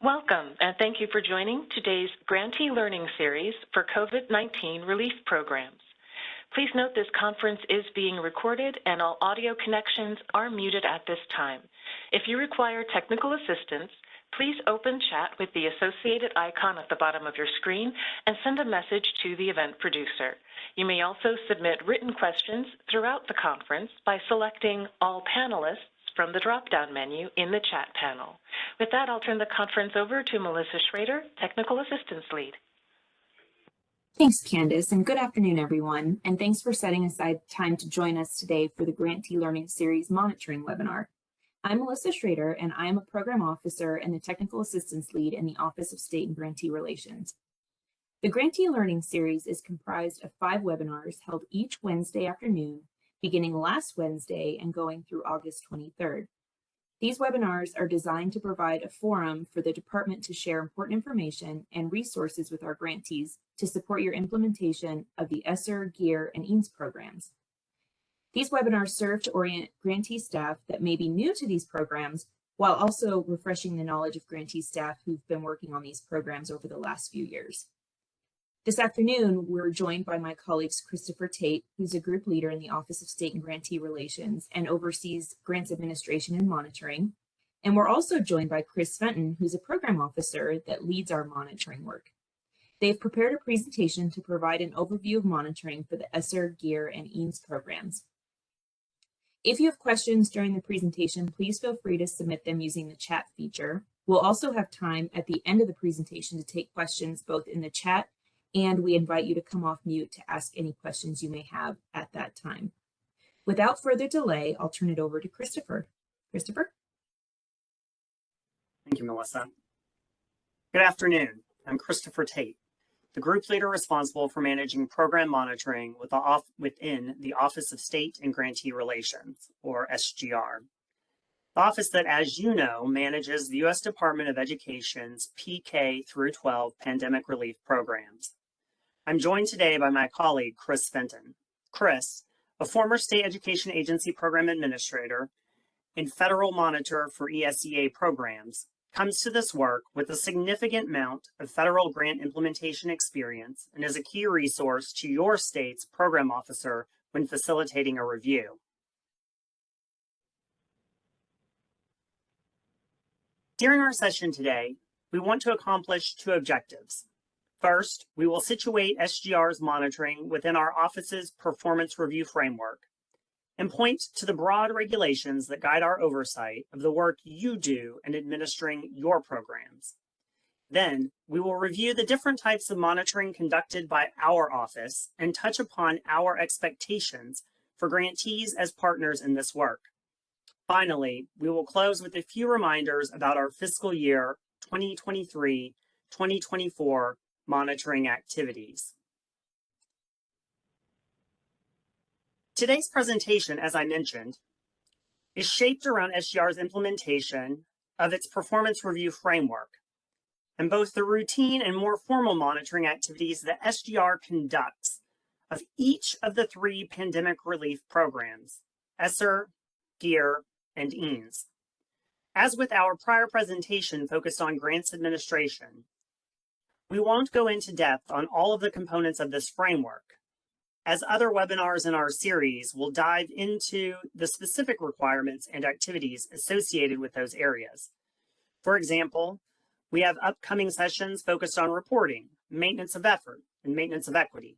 Welcome, and thank you for joining today's Grantee Learning series for COVID-19 relief programs. Please note this conference is being recorded and all audio connections are muted at this time. If you require technical assistance, please open chat with the associated icon at the bottom of your screen and send a message to the event producer. You may also submit written questions throughout the conference by selecting All Panelists from the drop-down menu in the chat panel. With that, I'll turn the conference over to Melissa Schrader, Technical Assistance Lead. Thanks, Candace, and good afternoon, everyone. And thanks for setting aside time to join us today for the Grantee Learning Series Monitoring webinar. I'm Melissa Schrader, and I am a Program Officer and the Technical Assistance Lead in the Office of State and Grantee Relations. The Grantee Learning Series is comprised of 5 webinars held each Wednesday afternoon, beginning last Wednesday and going through August 23rd. These webinars are designed to provide a forum for the department to share important information and resources with our grantees to support your implementation of the ESSER, GEER, and EANS programs. These webinars serve to orient grantee staff that may be new to these programs while also refreshing the knowledge of grantee staff who've been working on these programs over the last few years. This afternoon, we're joined by my colleagues Christopher Tate, who's a group leader in the Office of State and Grantee Relations and oversees grants administration and monitoring. And we're also joined by Chris Fenton, who's a program officer that leads our monitoring work. They've prepared a presentation to provide an overview of monitoring for the ESSER, GEER, and EANS programs. If you have questions during the presentation, please feel free to submit them using the chat feature. We'll also have time at the end of the presentation to take questions both in the chat, and we invite you to come off mute to ask any questions you may have at that time. Without further delay, I'll turn it over to Christopher. Christopher? Thank you, Melissa. Good afternoon. I'm Christopher Tate, the group leader responsible for managing program monitoring within the Office of State and Grantee Relations, or SGR. The office that, as you know, manages the U.S. Department of Education's PK through 12 pandemic relief programs. I'm joined today by my colleague, Chris Fenton. Chris, a former state education agency program administrator and federal monitor for ESSER programs, comes to this work with a significant amount of federal grant implementation experience and is a key resource to your state's program officer when facilitating a review. During our session today, we want to accomplish 2 objectives. First, we will situate SGR's monitoring within our office's performance review framework and point to the broad regulations that guide our oversight of the work you do in administering your programs. Then, we will review the different types of monitoring conducted by our office and touch upon our expectations for grantees as partners in this work. Finally, we will close with a few reminders about our fiscal year 2023-2024 monitoring activities. Today's presentation, as I mentioned, is shaped around SGR's implementation of its performance review framework and both the routine and more formal monitoring activities that SGR conducts of each of the 3 pandemic relief programs, ESSER, GEER, and EANS. As with our prior presentation focused on grants administration, we won't go into depth on all of the components of this framework, as other webinars in our series will dive into the specific requirements and activities associated with those areas. For example, we have upcoming sessions focused on reporting, maintenance of effort, and maintenance of equity.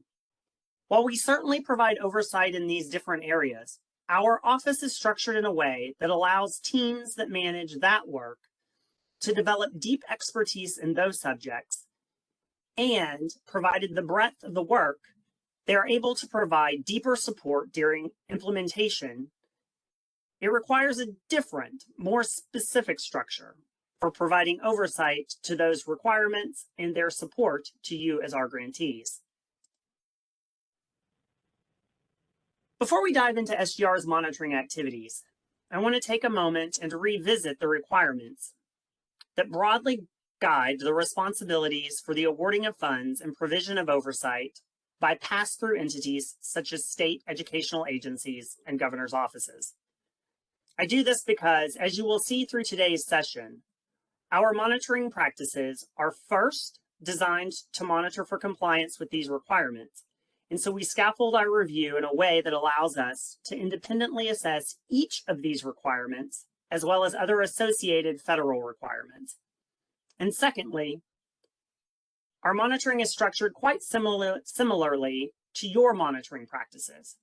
While we certainly provide oversight in these different areas, our office is structured in a way that allows teams that manage that work to develop deep expertise in those subjects, and provided the breadth of the work, they are able to provide deeper support during implementation. It requires a different, more specific structure for providing oversight to those requirements and their support to you as our grantees. Before we dive into SGR's monitoring activities, I want to take a moment and revisit the requirements that broadly guide the responsibilities for the awarding of funds and provision of oversight by pass-through entities such as state educational agencies and governor's offices. I do this because, as you will see through today's session, Our monitoring practices are first designed to monitor for compliance with these requirements. And so we scaffold our review in a way that allows us to independently assess each of these requirements, as well as other associated federal requirements. And secondly, our monitoring is structured quite similarly to your monitoring practices.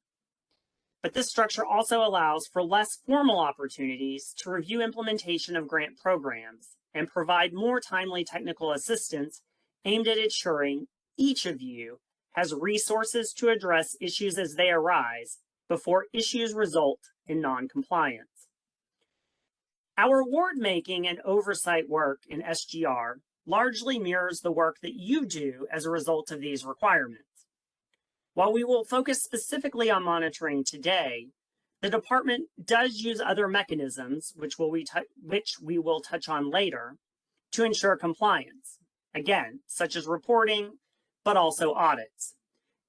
But this structure also allows for less formal opportunities to review implementation of grant programs and provide more timely technical assistance aimed at ensuring each of you has resources to address issues as they arise before issues result in non-compliance. Our award-making and oversight work in SGR largely mirrors the work that you do as a result of these requirements. While we will focus specifically on monitoring today, the department does use other mechanisms, which we will touch on later, to ensure compliance, again, such as reporting, but also audits.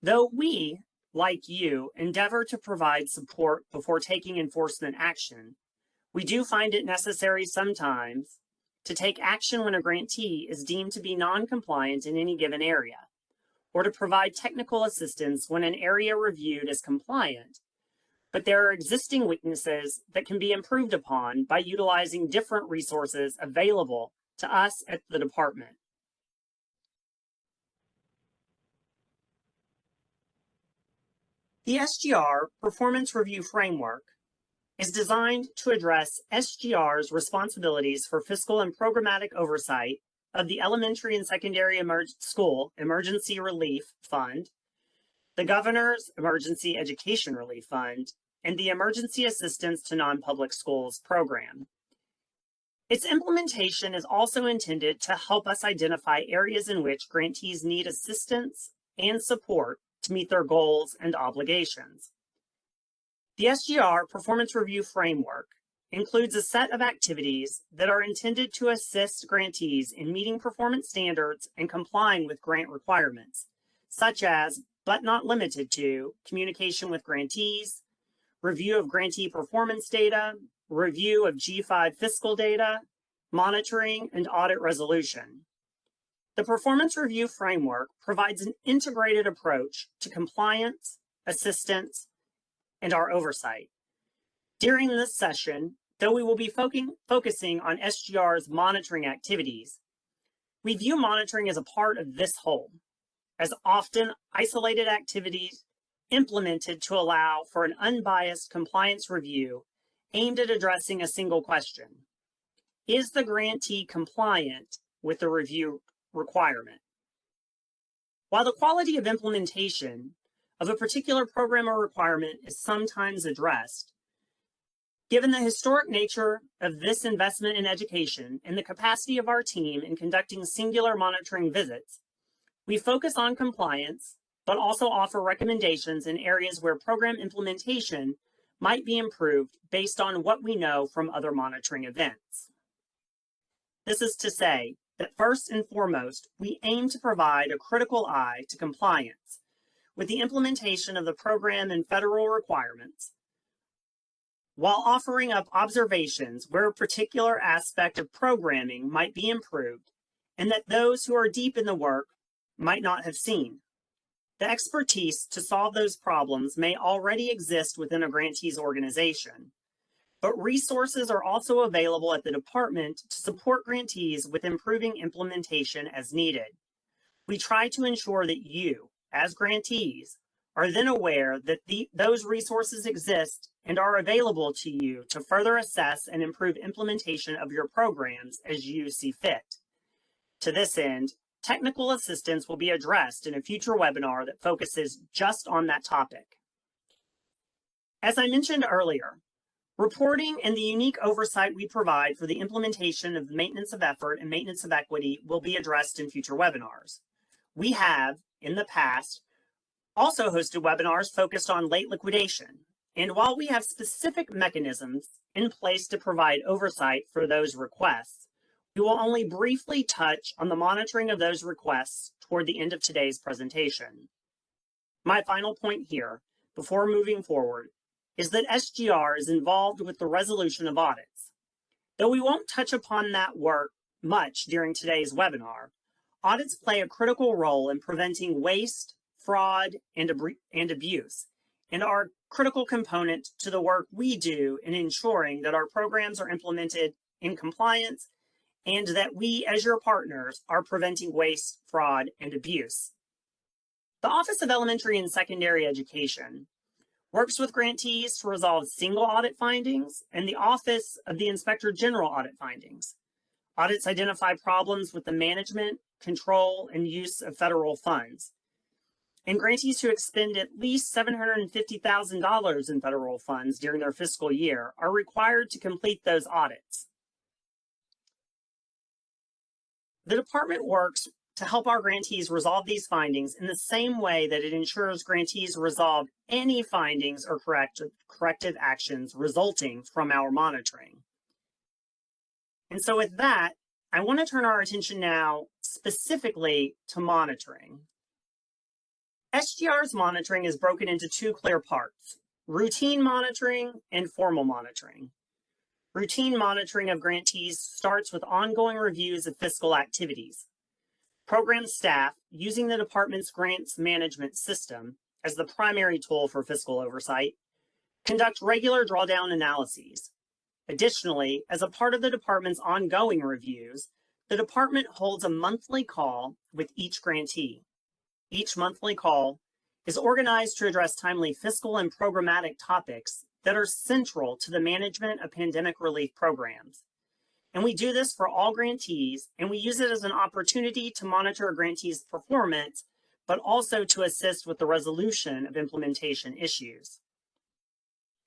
Though we, like you, endeavor to provide support before taking enforcement action, we do find it necessary sometimes to take action when a grantee is deemed to be non-compliant in any given area, or to provide technical assistance when an area reviewed is compliant, but there are existing weaknesses that can be improved upon by utilizing different resources available to us at the department. The SGR Performance Review Framework is designed to address SGR's responsibilities for fiscal and programmatic oversight of the Elementary and Secondary School Emergency Relief Fund, the Governor's Emergency Education Relief Fund, and the Emergency Assistance to Non-Public Schools program. Its implementation is also intended to help us identify areas in which grantees need assistance and support to meet their goals and obligations. The SGR Performance Review Framework includes a set of activities that are intended to assist grantees in meeting performance standards and complying with grant requirements, such as, but not limited to, communication with grantees, review of grantee performance data, review of G5 fiscal data, monitoring, and audit resolution. The Performance Review Framework provides an integrated approach to compliance, assistance, and our oversight. During this session, though we will be focusing on SGR's monitoring activities, we view monitoring as a part of this whole, as often isolated activities implemented to allow for an unbiased compliance review aimed at addressing a single question. Is the grantee compliant with the review requirement? While the quality of implementation of a particular program or requirement is sometimes addressed, given the historic nature of this investment in education and the capacity of our team in conducting singular monitoring visits, we focus on compliance, but also offer recommendations in areas where program implementation might be improved based on what we know from other monitoring events. This is to say that first and foremost, we aim to provide a critical eye to compliance with the implementation of the program and federal requirements, while offering up observations where a particular aspect of programming might be improved and that those who are deep in the work might not have seen. The expertise to solve those problems may already exist within a grantee's organization, but resources are also available at the department to support grantees with improving implementation as needed. We try to ensure that you, as grantees, are then aware that those resources exist and are available to you to further assess and improve implementation of your programs as you see fit. To this end, technical assistance will be addressed in a future webinar that focuses just on that topic. As I mentioned earlier, reporting and the unique oversight we provide for the implementation of the maintenance of effort and maintenance of equity will be addressed in future webinars. We have, in the past, also hosted webinars focused on late liquidation. And while we have specific mechanisms in place to provide oversight for those requests, we will only briefly touch on the monitoring of those requests toward the end of today's presentation. My final point here, before moving forward, is that SGR is involved with the resolution of audits. Though we won't touch upon that work much during today's webinar, audits play a critical role in preventing waste, fraud, and abuse, and are a critical component to the work we do in ensuring that our programs are implemented in compliance and that we, as your partners, are preventing waste, fraud, and abuse. The Office of Elementary and Secondary Education works with grantees to resolve single audit findings and the Office of the Inspector General audit findings. Audits identify problems with the management, control, and use of federal funds. And grantees who expend at least $750,000 in federal funds during their fiscal year are required to complete those audits. The department works to help our grantees resolve these findings in the same way that it ensures grantees resolve any findings or corrective actions resulting from our monitoring. And so with that, I want to turn our attention now specifically to monitoring. SGR's monitoring is broken into two clear parts: routine monitoring and formal monitoring. Routine monitoring of grantees starts with ongoing reviews of fiscal activities. Program staff, using the department's grants management system as the primary tool for fiscal oversight, conduct regular drawdown analyses. Additionally, as a part of the department's ongoing reviews, the department holds a monthly call with each grantee. Each monthly call is organized to address timely fiscal and programmatic topics that are central to the management of pandemic relief programs. And we do this for all grantees, and we use it as an opportunity to monitor a grantee's performance, but also to assist with the resolution of implementation issues.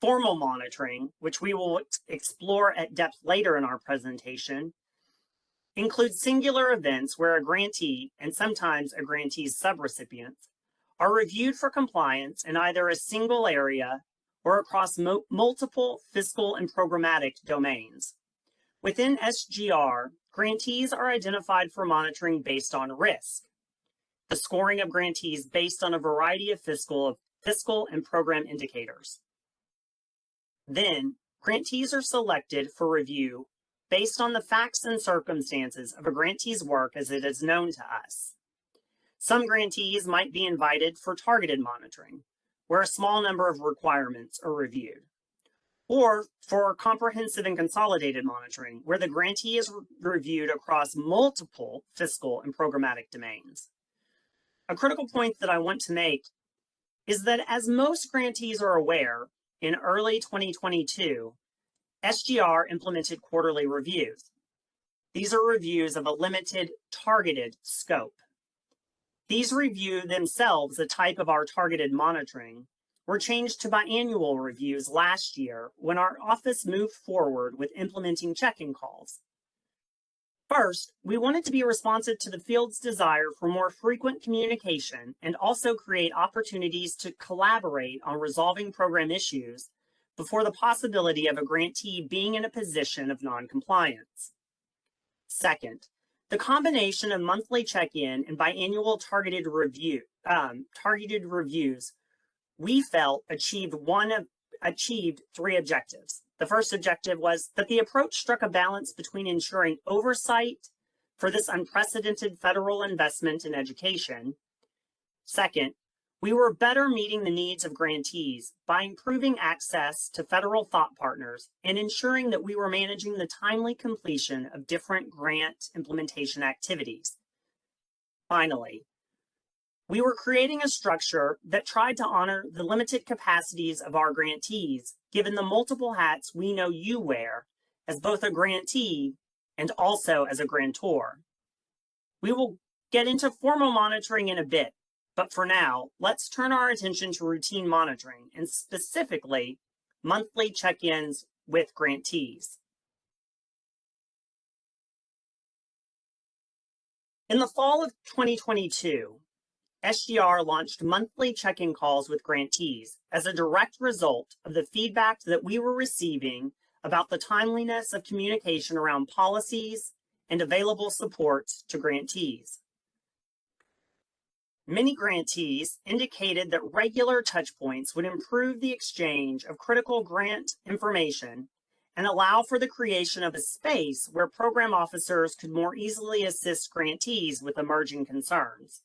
Formal monitoring, which we will explore at depth later in our presentation, includes singular events where a grantee, and sometimes a grantee's subrecipients, are reviewed for compliance in either a single area or across multiple fiscal and programmatic domains. Within SGR, grantees are identified for monitoring based on risk. The scoring of grantees based on a variety of fiscal and program indicators. Then, grantees are selected for review based on the facts and circumstances of a grantee's work as it is known to us. Some grantees might be invited for targeted monitoring, where a small number of requirements are reviewed, or for comprehensive and consolidated monitoring, where the grantee is reviewed across multiple fiscal and programmatic domains. A critical point that I want to make is that, as most grantees are aware, in early 2022, SGR implemented quarterly reviews. These are reviews of a limited, targeted scope. These review themselves, a type of our targeted monitoring, were changed to biannual reviews last year when our office moved forward with implementing check-in calls. First, we wanted to be responsive to the field's desire for more frequent communication and also create opportunities to collaborate on resolving program issues before the possibility of a grantee being in a position of non-compliance. Second, the combination of monthly check-in and biannual targeted reviews we felt achieved three objectives. The first objective was that the approach struck a balance between ensuring oversight for this unprecedented federal investment in education. Second, we were better meeting the needs of grantees by improving access to federal thought partners and ensuring that we were managing the timely completion of different grant implementation activities. Finally, we were creating a structure that tried to honor the limited capacities of our grantees, given the multiple hats we know you wear as both a grantee and also as a grantor. We will get into formal monitoring in a bit, but for now, let's turn our attention to routine monitoring and specifically monthly check-ins with grantees. In the fall of 2022, SGR launched monthly check-in calls with grantees as a direct result of the feedback that we were receiving about the timeliness of communication around policies and available supports to grantees. Many grantees indicated that regular touchpoints would improve the exchange of critical grant information and allow for the creation of a space where program officers could more easily assist grantees with emerging concerns.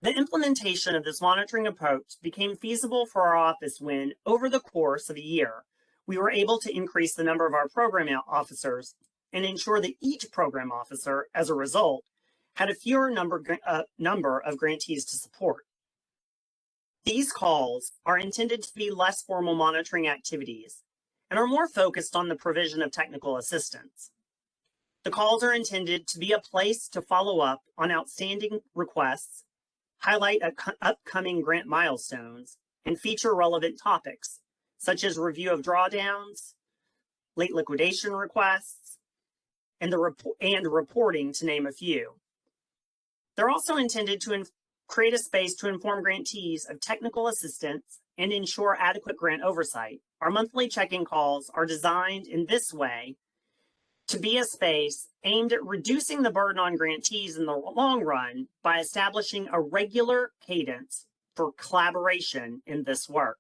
The implementation of this monitoring approach became feasible for our office when, over the course of a year, we were able to increase the number of our program officers and ensure that each program officer, as a result, had a fewer number of grantees to support. These calls are intended to be less formal monitoring activities and are more focused on the provision of technical assistance. The calls are intended to be a place to follow up on outstanding requests, highlight upcoming grant milestones, and feature relevant topics, such as review of drawdowns, late liquidation requests, and reporting, to name a few. They're also intended to create a space to inform grantees of technical assistance and ensure adequate grant oversight. Our monthly check-in calls are designed in this way to be a space aimed at reducing the burden on grantees in the long run by establishing a regular cadence for collaboration in this work.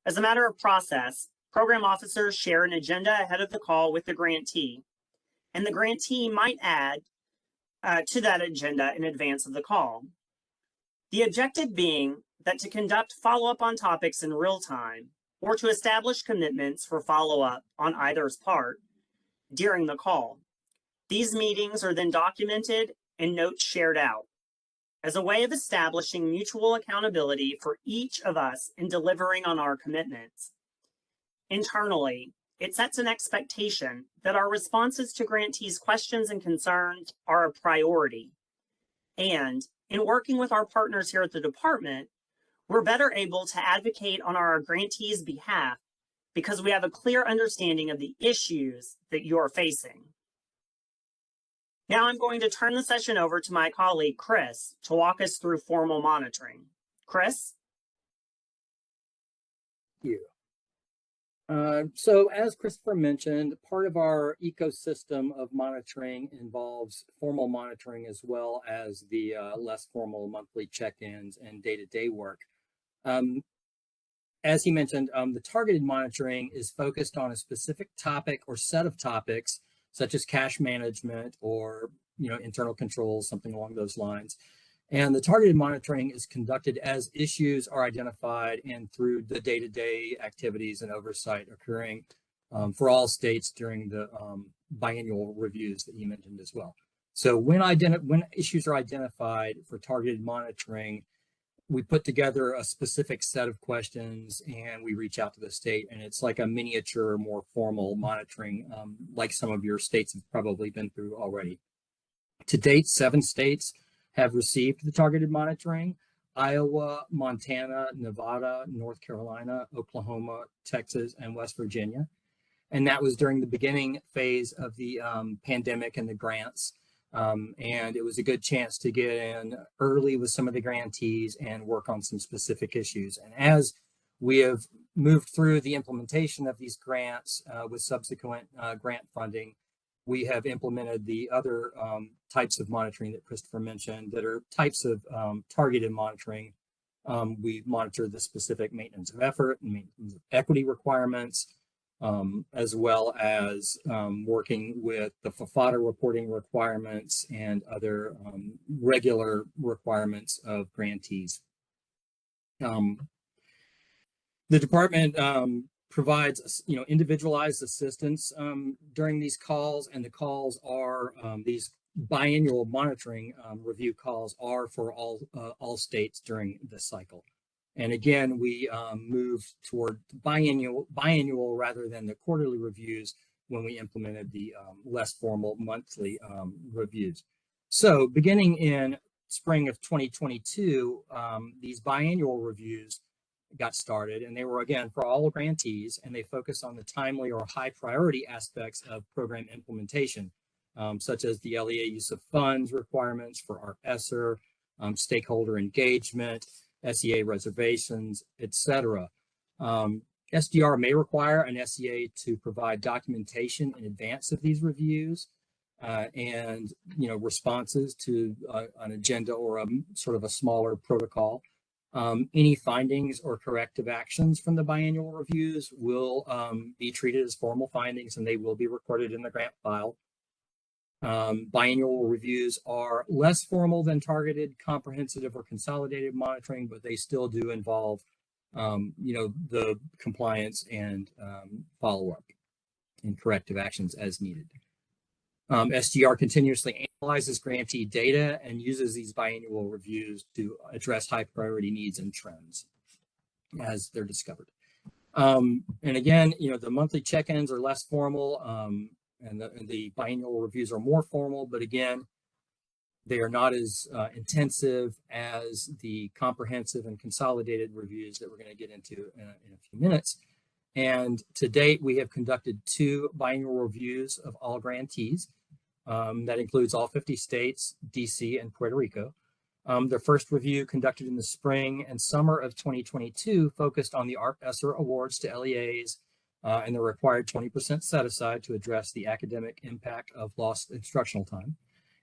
As a matter of process, program officers share an agenda ahead of the call with the grantee, and the grantee might add to that agenda in advance of the call. The objective being that to conduct follow-up on topics in real time or to establish commitments for follow-up on either's part during the call. These meetings are then documented and notes shared out as a way of establishing mutual accountability for each of us in delivering on our commitments. Internally, it sets an expectation that our responses to grantees' questions and concerns are a priority. And in working with our partners here at the department, we're better able to advocate on our grantees' behalf because we have a clear understanding of the issues that you're facing. Now I'm going to turn the session over to my colleague, Chris, to walk us through formal monitoring. Chris? Thank you. So as Christopher mentioned, part of our ecosystem of monitoring involves formal monitoring as well as the less formal monthly check-ins and day-to-day work. As he mentioned, the targeted monitoring is focused on a specific topic or set of topics, such as cash management or internal controls, something along those lines. And the targeted monitoring is conducted as issues are identified and through the day-to-day activities and oversight occurring for all states during the biannual reviews that he mentioned as well. So when issues are identified for targeted monitoring, we put together a specific set of questions and we reach out to the state, and it's like a miniature, more formal monitoring, like some of your states have probably been through already. To date, 7 states have received the targeted monitoring: Iowa, Montana, Nevada, North Carolina, Oklahoma, Texas, and West Virginia. And that was during the beginning phase of the pandemic and the grants. And it was a good chance to get in early with some of the grantees and work on some specific issues. And as we have moved through the implementation of these grants with subsequent grant funding, we have implemented the other types of monitoring that Christopher mentioned that are types of targeted monitoring. We monitor the specific maintenance of effort and maintenance of equity requirements, as well as working with the FFATA reporting requirements and other regular requirements of grantees. The department provides individualized assistance during these calls, and the calls are these biannual monitoring review calls are for all states during this cycle. And again, we moved toward biannual rather than the quarterly reviews when we implemented the less formal monthly reviews. So beginning in spring of 2022, these biannual reviews got started, and they were again for all grantees, and they focus on the timely or high priority aspects of program implementation, such as the LEA use of funds requirements for our ESSER, stakeholder engagement, SEA reservations, etc. SGR may require an SEA to provide documentation in advance of these reviews and responses to an agenda or a sort of a smaller protocol. Any findings or corrective actions from the biannual reviews will be treated as formal findings, and they will be recorded in the grant file. Biannual reviews are less formal than targeted, comprehensive, or consolidated monitoring, but they still do involve, the compliance and follow-up and corrective actions as needed. SGR continuously analyzes grantee data and uses these biannual reviews to address high priority needs and trends as they're discovered. And again, the monthly check-ins are less formal, and the biannual reviews are more formal, but again, they are not as intensive as the comprehensive and consolidated reviews that we're going to get into in a few minutes. And to date, we have conducted 2 biannual reviews of all grantees. That includes all 50 states, DC, and Puerto Rico. The first review, conducted in the spring and summer of 2022, focused on the ESSER awards to LEAs and the required 20% set aside to address the academic impact of lost instructional time.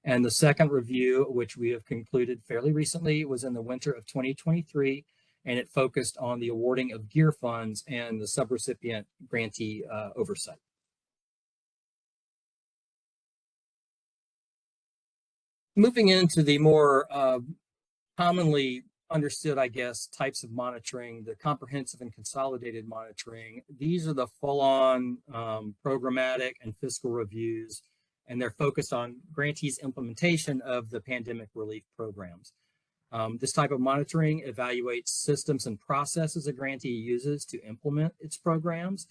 And the second review, which we have concluded fairly recently, was in the winter of 2023, and it focused on the awarding of GEER funds and the subrecipient grantee oversight. Moving into the more commonly understood, I guess, types of monitoring, the comprehensive and consolidated monitoring. These are the full-on programmatic and fiscal reviews, and they're focused on grantees' implementation of the pandemic relief programs. This type of monitoring evaluates systems and processes a grantee uses to implement its programs.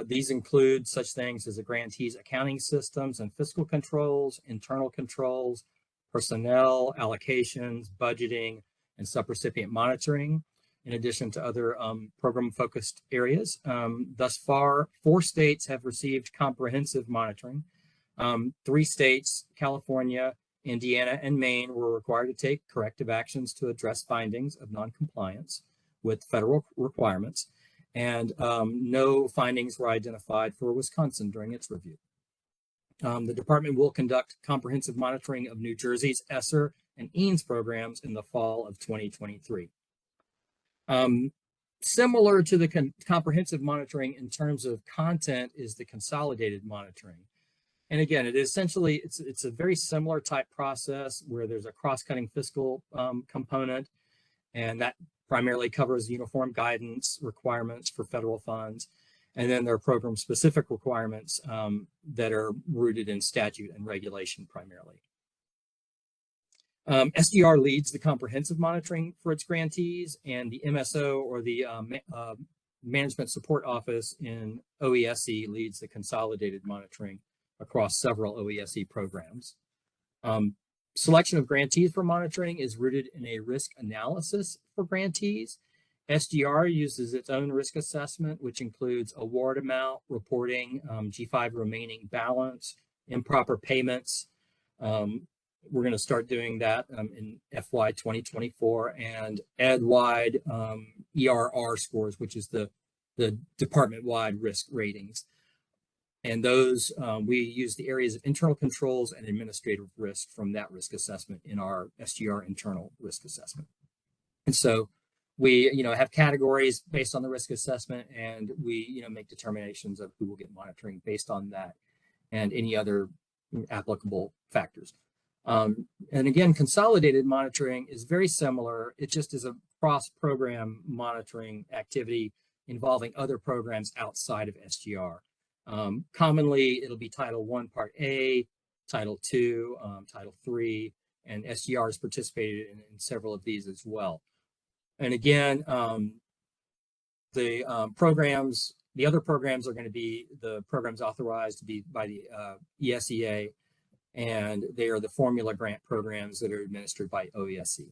These include such things as a grantee's accounting systems and fiscal controls, internal controls, personnel, allocations, budgeting, and subrecipient monitoring, in addition to other program-focused areas. Thus far, 4 states have received comprehensive monitoring. 3 states, California, Indiana, and Maine, were required to take corrective actions to address findings of noncompliance with federal requirements, and no findings were identified for Wisconsin during its review. The department will conduct comprehensive monitoring of New Jersey's ESSER and EANS programs in the fall of 2023. Similar to the comprehensive monitoring in terms of content is the consolidated monitoring. And again, it is essentially, it's a very similar type process where there's a cross-cutting fiscal component, and that primarily covers uniform guidance requirements for federal funds. And then there are program-specific requirements that are rooted in statute and regulation primarily. SGR leads the comprehensive monitoring for its grantees, and the MSO, or the Management Support Office in OESE, leads the consolidated monitoring across several OESE programs. Selection of grantees for monitoring is rooted in a risk analysis for grantees. SGR uses its own risk assessment, which includes award amount, reporting, G5 remaining balance, improper payments. We're going to start doing that in FY 2024, and ed-wide ERR scores, which is the department-wide risk ratings. And those, we use the areas of internal controls and administrative risk from that risk assessment in our SGR internal risk assessment. And so we, have categories based on the risk assessment, and we, make determinations of who will get monitoring based on that and any other applicable factors. And again, consolidated monitoring is very similar. It just is a cross-program monitoring activity involving other programs outside of SGR. Commonly, it'll be Title I, Part A, Title II, Title III, and SGR has participated in several of these as well. And again, the other programs are going to be the programs authorized to be by the ESSER, and they are the formula grant programs that are administered by OESE.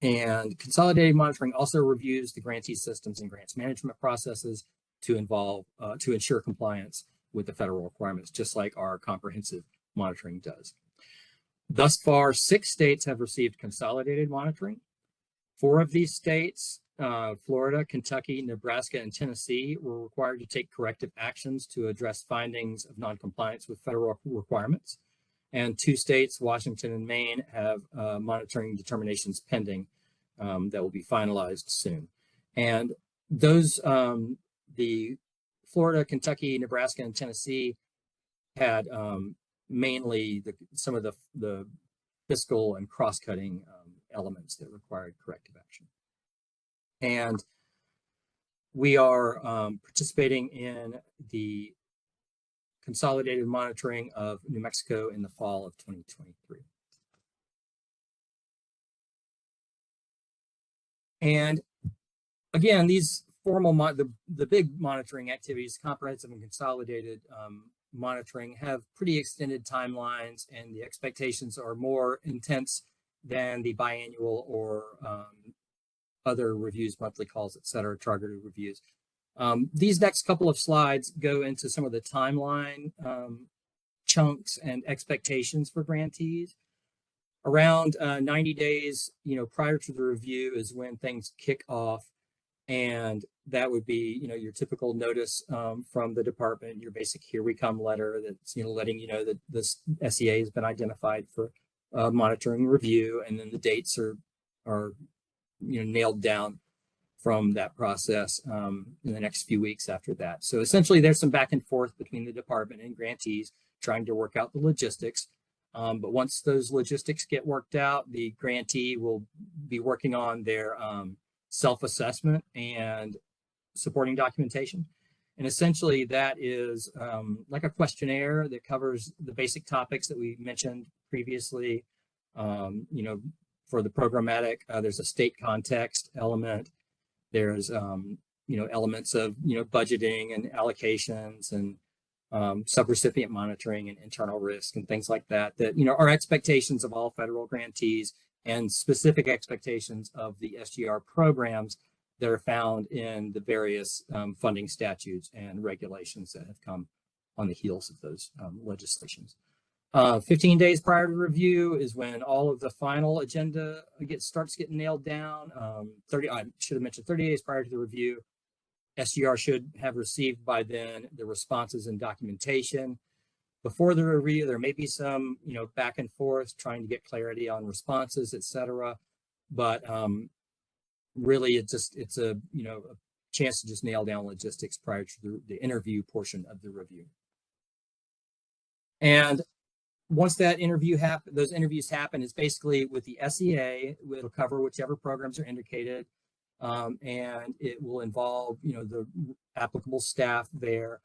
And consolidated monitoring also reviews the grantee systems and grants management processes to ensure compliance with the federal requirements, just like our comprehensive monitoring does. Thus far, 6 states have received consolidated monitoring. 4 of these states, Florida, Kentucky, Nebraska, and Tennessee, were required to take corrective actions to address findings of noncompliance with federal requirements. And 2 states, Washington and Maine, have monitoring determinations pending that will be finalized soon. And those, the Florida, Kentucky, Nebraska, and Tennessee had mainly some of the fiscal and cross-cutting elements that required corrective action. And we are participating in the consolidated monitoring of New Mexico in the fall of 2023. And again, these formal, the big monitoring activities, comprehensive and consolidated monitoring, have pretty extended timelines, and the expectations are more intense than the biannual or other reviews, monthly calls, et cetera, targeted reviews. These next couple of slides go into some of the timeline chunks and expectations for grantees. Around 90 days, prior to the review is when things kick off, and that would be, your typical notice from the department, your basic "here we come" letter that's, letting you know that this SEA has been identified for monitoring review, and then the dates are nailed down from that process in the next few weeks after that. So essentially, there's some back and forth between the department and grantees trying to work out the logistics. But once those logistics get worked out, the grantee will be working on their self-assessment and supporting documentation. And essentially that is like a questionnaire that covers the basic topics that we mentioned previously. For the programmatic, there's a state context element. There's, elements of, budgeting and allocations and subrecipient monitoring and internal risk and things like that, are expectations of all federal grantees and specific expectations of the SGR programs that are found in the various funding statutes and regulations that have come on the heels of those legislations. 15 days prior to review is when all of the final agenda starts getting nailed down. I should have mentioned 30 days prior to the review, SGR should have received by then the responses and documentation. Before the review, there may be some, back and forth trying to get clarity on responses, et cetera. But really, it's a chance to just nail down logistics prior to the interview portion of the review. And once that those interviews happen, it's basically with the SEA. It'll cover whichever programs are indicated, and it will involve, the applicable staff there.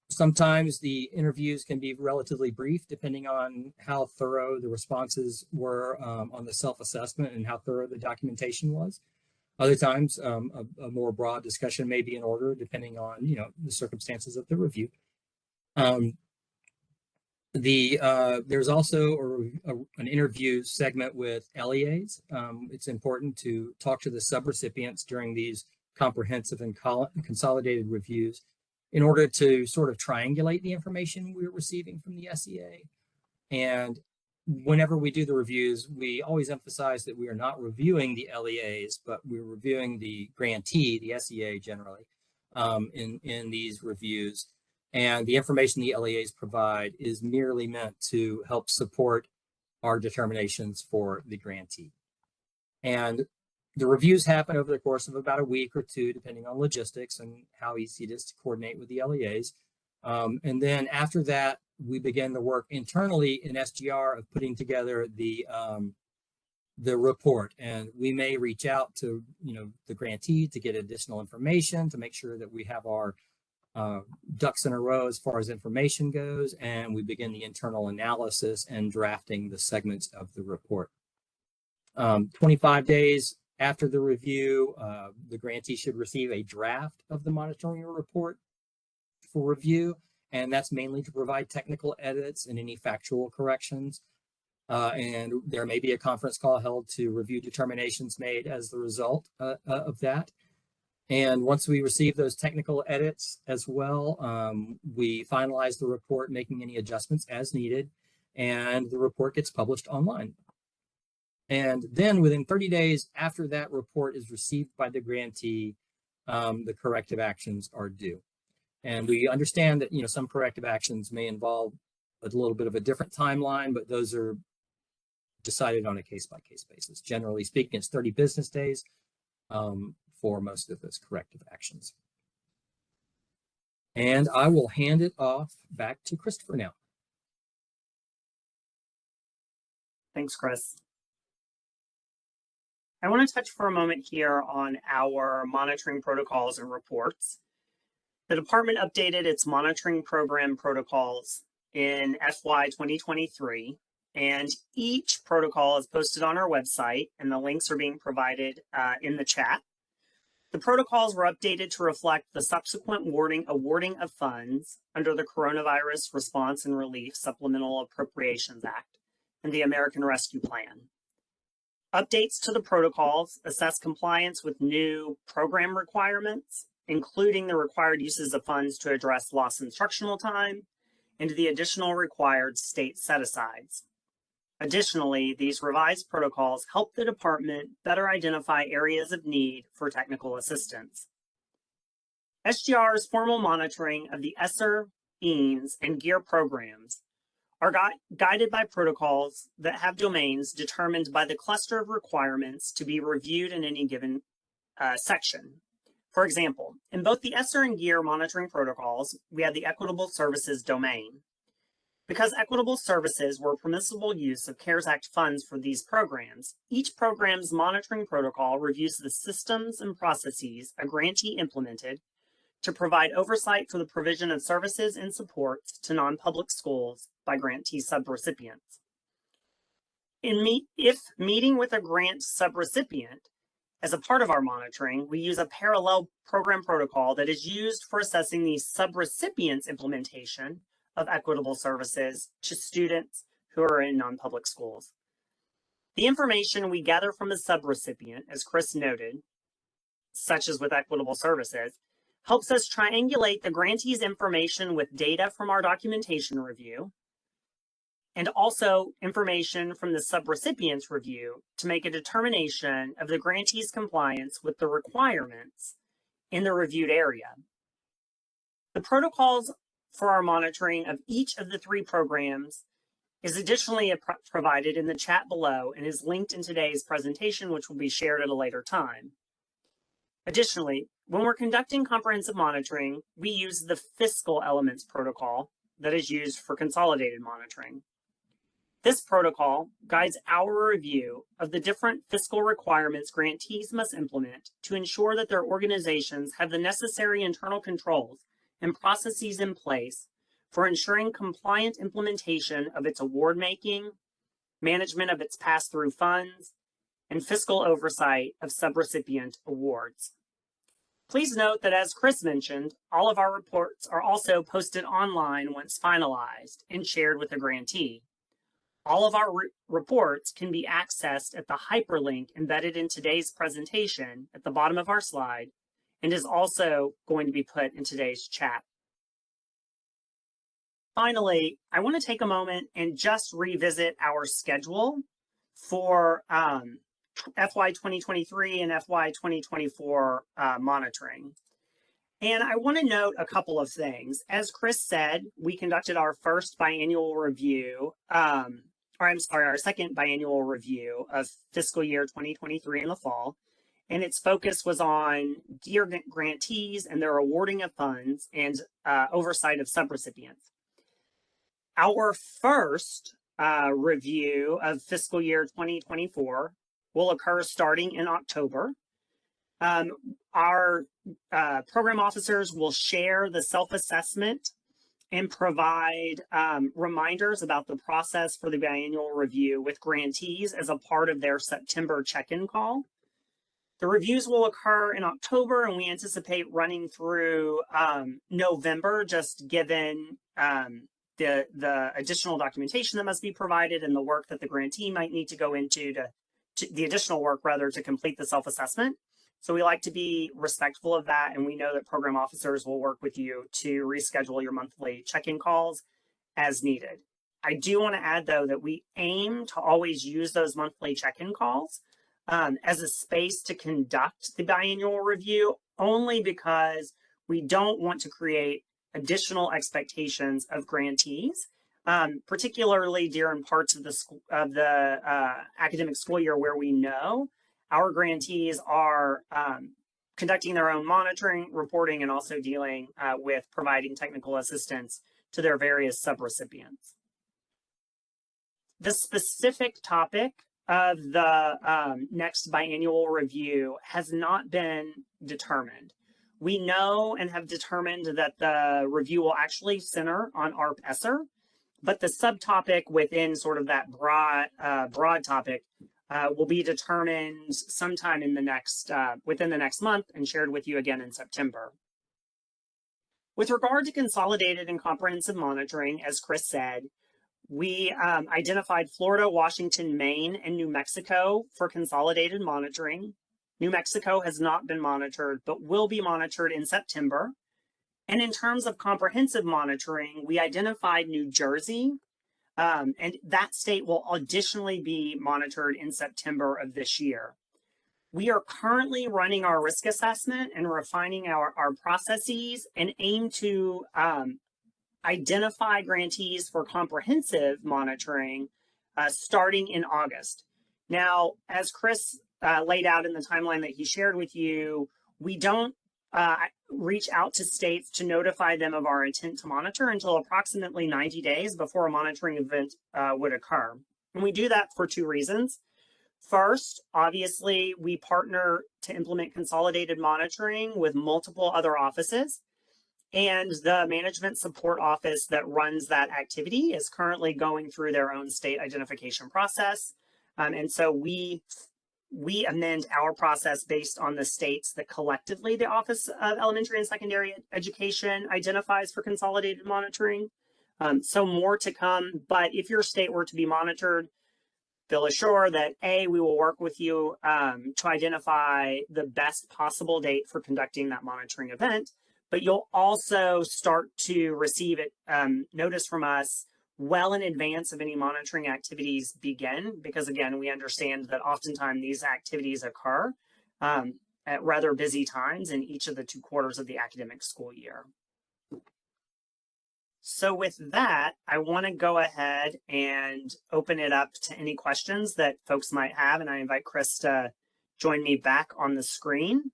Sometimes the interviews can be relatively brief, depending on how thorough the responses were on the self-assessment and how thorough the documentation was. Other times, a more broad discussion may be in order, depending on, the circumstances of the review. There's also an interview segment with LEAs. It's important to talk to the subrecipients during these comprehensive and consolidated reviews in order to sort of triangulate the information we're receiving from the SEA. And whenever we do the reviews, we always emphasize that we are not reviewing the LEAs, but we're reviewing the grantee, the SEA generally, in these reviews. And the information the LEAs provide is merely meant to help support our determinations for the grantee. And the reviews happen over the course of about a week or two, depending on logistics and how easy it is to coordinate with the LEAs. And then after that, we begin the work internally in SGR of putting together the report. And we may reach out to the grantee to get additional information to make sure that we have our ducks in a row as far as information goes, and we begin the internal analysis and drafting the segments of the report. 25 days after the review, the grantee should receive a draft of the monitoring report for review, and that's mainly to provide technical edits and any factual corrections. And there may be a conference call held to review determinations made as the result of that. And once we receive those technical edits as well, we finalize the report, making any adjustments as needed, and the report gets published online. And then within 30 days after that report is received by the grantee, the corrective actions are due. And we understand that some corrective actions may involve a little bit of a different timeline, but those are decided on a case-by-case basis. Generally speaking, it's 30 business days for most of those corrective actions. And I will hand it off back to Christopher now. Thanks, Chris. I want to touch for a moment here on our monitoring protocols and reports. The department updated its monitoring program protocols in FY 2023, and each protocol is posted on our website, and the links are being provided in the chat. The protocols were updated to reflect the subsequent awarding of funds under the Coronavirus Response and Relief Supplemental Appropriations Act and the American Rescue Plan. Updates to the protocols assess compliance with new program requirements, including the required uses of funds to address lost instructional time and the additional required state set-asides. Additionally, these revised protocols help the department better identify areas of need for technical assistance. SGR's formal monitoring of the ESSER, EANS, and GEER programs are guided by protocols that have domains determined by the cluster of requirements to be reviewed in any given section. For example, in both the ESSER and GEER monitoring protocols, we have the equitable services domain. Because equitable services were permissible use of CARES Act funds for these programs, each program's monitoring protocol reviews the systems and processes a grantee implemented to provide oversight for the provision of services and supports to non-public schools by grantee subrecipients. If meeting with a grant subrecipient as a part of our monitoring, we use a parallel program protocol that is used for assessing the subrecipient's implementation of equitable services to students who are in non-public schools. The information we gather from a subrecipient, as Chris noted, such as with equitable services, helps us triangulate the grantee's information with data from our documentation review, and also information from the subrecipient's review to make a determination of the grantee's compliance with the requirements in the reviewed area. The protocols for our monitoring of each of the three programs is additionally provided in the chat below and is linked in today's presentation, which will be shared at a later time. Additionally, when we're conducting comprehensive monitoring, we use the fiscal elements protocol that is used for consolidated monitoring. This protocol guides our review of the different fiscal requirements grantees must implement to ensure that their organizations have the necessary internal controls and processes in place for ensuring compliant implementation of its award making, management of its pass-through funds, and fiscal oversight of subrecipient awards. Please note that, as Chris mentioned, all of our reports are also posted online once finalized and shared with the grantee. All of our reports can be accessed at the hyperlink embedded in today's presentation at the bottom of our slide, and is also going to be put in today's chat. Finally, I want to take a moment and just revisit our schedule for FY 2023 and FY 2024 monitoring. And I want to note a couple of things. As Chris said, we conducted our first biannual review, our second biannual review of fiscal year 2023 in the fall. And its focus was on GEER grantees and their awarding of funds and oversight of subrecipients. Our first review of fiscal year 2024 will occur starting in October. Our program officers will share the self-assessment and provide reminders about the process for the biannual review with grantees as a part of their September check-in call. The reviews will occur in October, and we anticipate running through November, just given the additional documentation that must be provided and the work that the grantee might need to go into the additional work rather to complete the self-assessment. So we like to be respectful of that, and we know that program officers will work with you to reschedule your monthly check-in calls as needed. I do want to add, though, that we aim to always use those monthly check-in calls as a space to conduct the biannual review, only because we don't want to create additional expectations of grantees particularly during parts of the academic school year where we know our grantees are conducting their own monitoring, reporting, and also dealing with providing technical assistance to their various subrecipients. The specific topic of the next biannual review has not been determined. We know and have determined that the review will actually center on ARP ESSER, but the subtopic within sort of that broad topic will be determined sometime in the next, within the next month and shared with you again in September. With regard to consolidated and comprehensive monitoring, as Chris said, we identified Florida, Washington, Maine, and New Mexico for consolidated monitoring. New Mexico has not been monitored, but will be monitored in September. And in terms of comprehensive monitoring, we identified New Jersey, and that state will additionally be monitored in September of this year. We are currently running our risk assessment and refining our processes and aim to identify grantees for comprehensive monitoring starting in August. Now, as Chris laid out in the timeline that he shared with you, we don't reach out to states to notify them of our intent to monitor until approximately 90 days before a monitoring event would occur. And we do that for two reasons. First, obviously, we partner to implement consolidated monitoring with multiple other offices. And the management support office that runs that activity is currently going through their own state identification process. And so we amend our process based on the states that collectively the Office of Elementary and Secondary Education identifies for consolidated monitoring. So more to come, but if your state were to be monitored, feel assured that A, we will work with you to identify the best possible date for conducting that monitoring event, but you'll also start to receive notice from us well in advance of any monitoring activities begin, because again, we understand that oftentimes these activities occur at rather busy times in each of the 2 quarters of the academic school year. So with that, I want to go ahead and open it up to any questions that folks might have, and I invite Chris to join me back on the screen.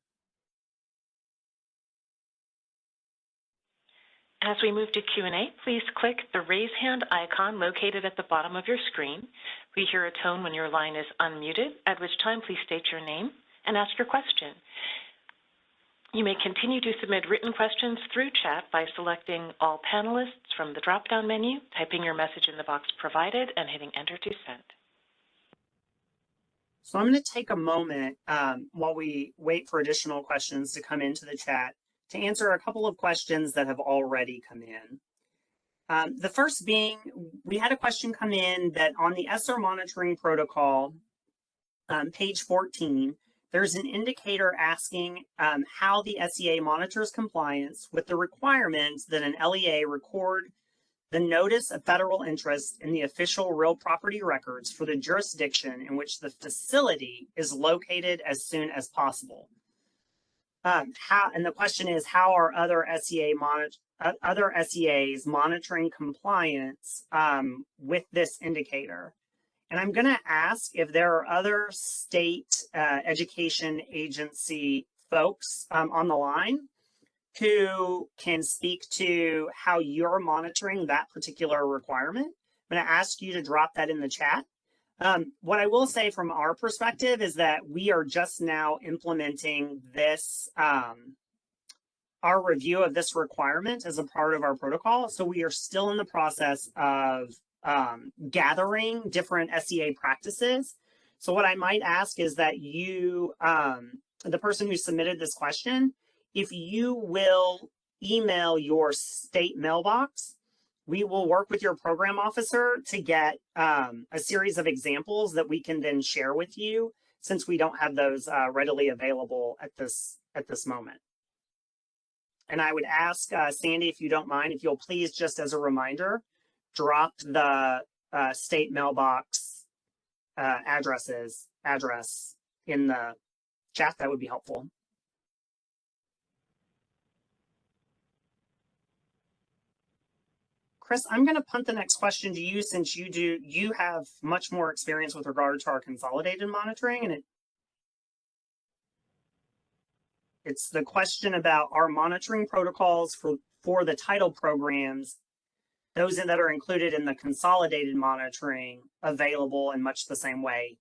As we move to Q&A, please click the raise hand icon located at the bottom of your screen. We hear a tone when your line is unmuted, at which time please state your name and ask your question. You may continue to submit written questions through chat by selecting all panelists from the drop-down menu, typing your message in the box provided, and hitting enter to send. So I'm going to take a moment while we wait for additional questions to come into the chat to answer a couple of questions that have already come in. The first being, we had a question come in that on the ESSER monitoring protocol, page 14, there's an indicator asking how the SEA monitors compliance with the requirements that an LEA record the notice of federal interest in the official real property records for the jurisdiction in which the facility is located as soon as possible. And the question is, how are other SEAs monitoring compliance with this indicator? And I'm going to ask if there are other state education agency folks on the line who can speak to how you're monitoring that particular requirement. I'm going to ask you to drop that in the chat. What I will say from our perspective is that we are just now implementing this, our review of this requirement as a part of our protocol. So we are still in the process of gathering different SEA practices. So what I might ask is that you, the person who submitted this question, if you will email your state mailbox, we will work with your program officer to get a series of examples that we can then share with you, since we don't have those readily available at this moment. And I would ask Sandy, if you don't mind, if you'll please, just as a reminder, drop the state mailbox address in the chat. That would be helpful. Chris, I'm going to punt the next question to you since you have much more experience with regard to our consolidated monitoring, and it's the question about our monitoring protocols for the title programs, those that are included in the consolidated monitoring, available in much the same way,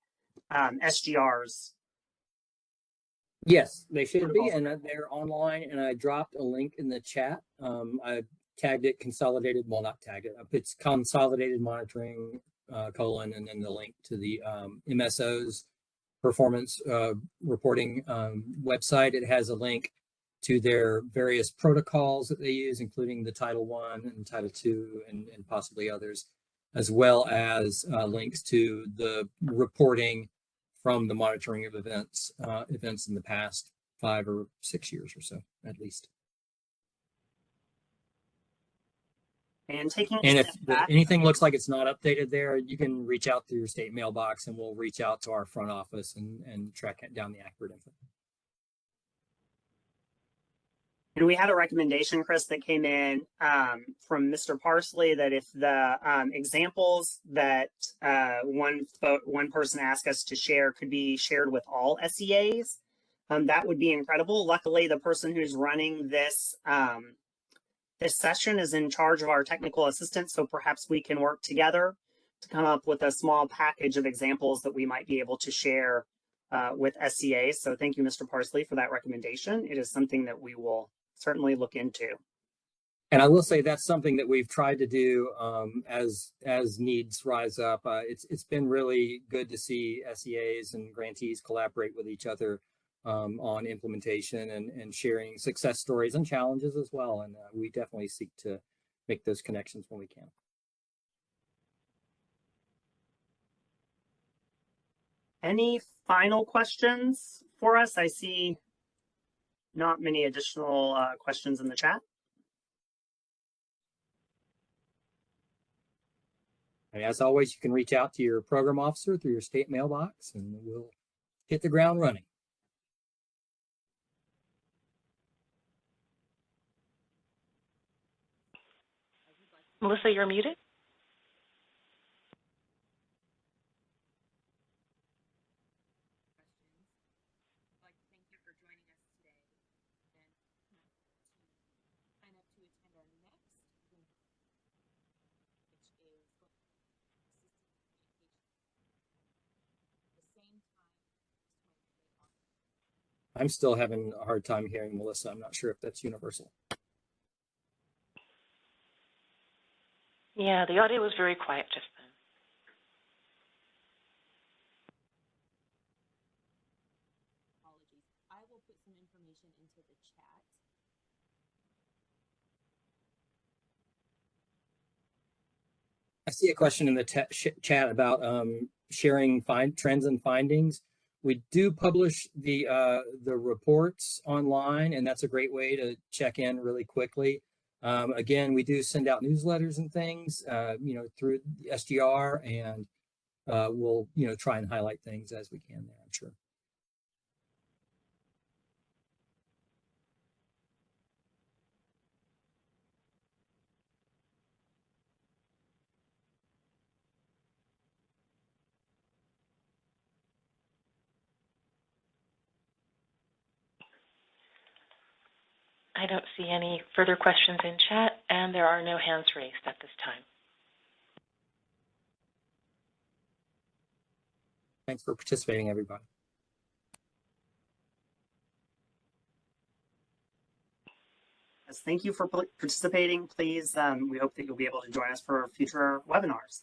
SGRs. Yes, they should be, and they're online, and I dropped a link in the chat. I tagged it consolidated, well, not tagged it, it's consolidated monitoring, colon, and then the link to the MSO's performance reporting website. It has a link to their various protocols that they use, including the Title I and Title II and possibly others, as well as links to the reporting from the monitoring of events in the past 5 or 6 years or so, at least. And taking and if anything looks like it's not updated there, you can reach out through your state mailbox, and we'll reach out to our front office and track down the accurate info. And we had a recommendation, Chris, that came in from Mr. Parsley that if the examples that one person asked us to share could be shared with all SEAs, that would be incredible. Luckily, the person who's running this this session is in charge of our technical assistance, so perhaps we can work together to come up with a small package of examples that we might be able to share with SEAs. So thank you, Mr. Parsley, for that recommendation. It is something that we will certainly look into. And I will say that's something that we've tried to do as needs rise up. It's been really good to see SEAs and grantees collaborate with each other on implementation and sharing success stories and challenges as well. And we definitely seek to make those connections when we can. Any final questions for us? I see not many additional questions in the chat. And as always, you can reach out to your program officer through your state mailbox, and we'll hit the ground running. Melissa, you're muted. I'm still having a hard time hearing Melissa. I'm not sure if that's universal. Yeah, the audio was very quiet just then. Apologies. I will put some information into the chat. I see a question in the chat about sharing trends and findings. We do publish the reports online, and that's a great way to check in really quickly. Again, we do send out newsletters and things, through the SGR, and we'll, try and highlight things as we can there, I'm sure. I don't see any further questions in chat, and there are no hands raised at this time. Thanks for participating, everybody. Yes, thank you for participating. Please, we hope that you'll be able to join us for future webinars.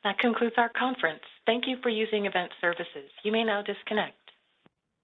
That concludes our conference. Thank you for using Event Services. You may now disconnect.